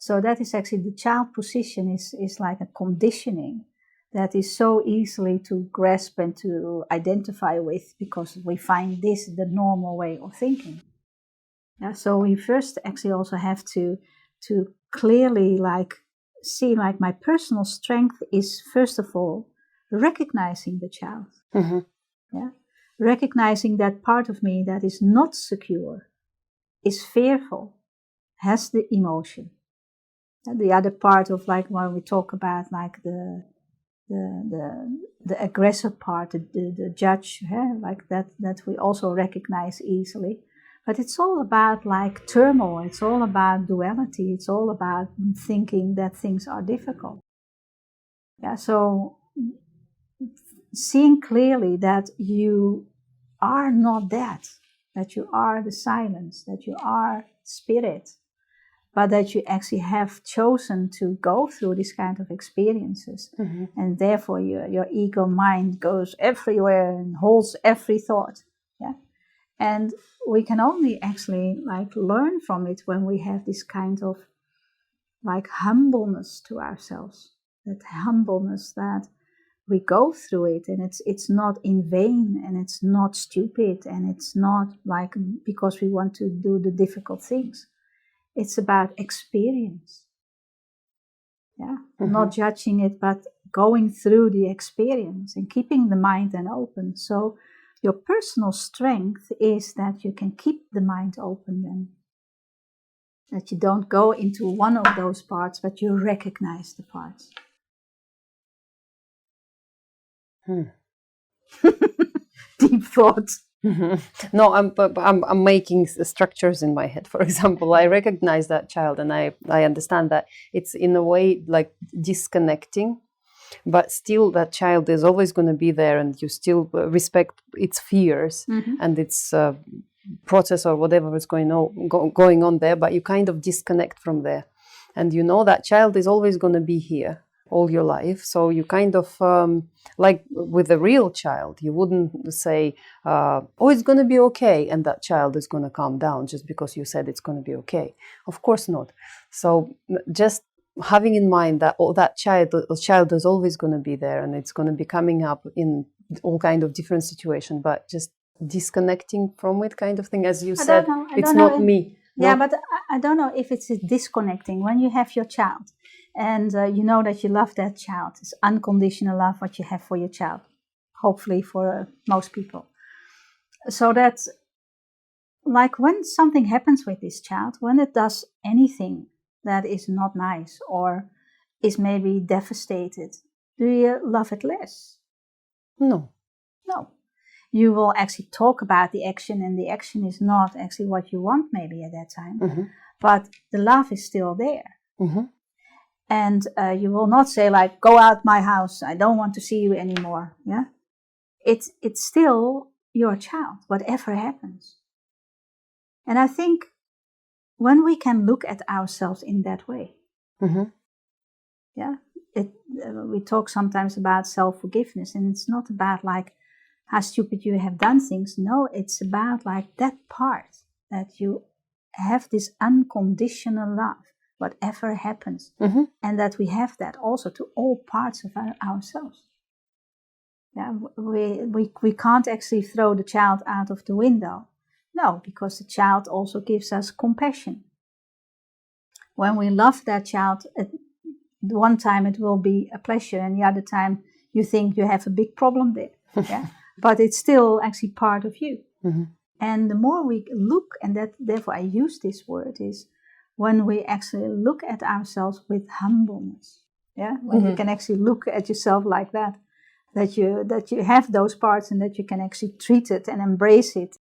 So that is actually the child position is like a conditioning that is so easily to grasp and to identify with, because we find this the normal way of thinking. Yeah, so we first actually also have to clearly see my personal strength is first of all recognizing the child. Mm-hmm. Yeah, recognizing that part of me that is not secure, is fearful, has the emotion. And the other part of when we talk about the aggressor part, the judge, that we also recognize easily. But it's all about turmoil, it's all about duality, it's all about thinking that things are difficult. Yeah, so seeing clearly that you are not that you are the silence, that you are spirit, but that you actually have chosen to go through this kind of experiences. Mm-hmm. And therefore your ego mind goes everywhere and holds every thought. Yeah. And we can only actually learn from it when we have this kind of humbleness to ourselves. That humbleness that we go through it, and it's not in vain, and it's not stupid, and it's not because we want to do the difficult things. It's about experience. Yeah, Mm-hmm. not judging it, but going through the experience and keeping the mind then open. So your personal strength is that you can keep the mind open then. That you don't go into one of those parts, but you recognize the parts. Deep thought. Mm-hmm. No, I'm making structures in my head. For example, I recognize that child, and I understand that it's in a way disconnecting, but still that child is always going to be there, and you still respect its fears and its process or whatever is going on there. But you kind of disconnect from there, and you know that child is always going to be here all your life. So you kind of with a real child, you wouldn't say, oh, it's going to be okay, and that child is going to calm down just because you said it's going to be okay. Of course not. So just having in mind that that child is always going to be there, and it's going to be coming up in all kind of different situations, but just disconnecting from it, kind of thing, as you said. It's not me. Yeah, but I don't know if it's disconnecting. When you have your child and you know that you love that child, it's unconditional love what you have for your child, hopefully for most people. So that's when something happens with this child, when it does anything that is not nice or is maybe devastated, do you love it less? No. You will actually talk about the action, and the action is not actually what you want maybe at that time, but the love is still there. And you will not say go out my house, I don't want to see you anymore. Yeah, it's still your child, whatever happens. And I think when we can look at ourselves in that way, yeah, we talk sometimes about self-forgiveness, and it's not about how stupid you have done things. No, it's about that part that you have this unconditional love, whatever happens, and that we have that also to all parts of ourselves. Yeah, we can't actually throw the child out of the window. No, because the child also gives us compassion. When we love that child, one time it will be a pleasure, and the other time you think you have a big problem there. Yeah. But it's still actually part of you. And the more we look, and therefore I use this word, is when we actually look at ourselves with humbleness. Yeah, when you can actually look at yourself like that you have those parts, and that you can actually treat it and embrace it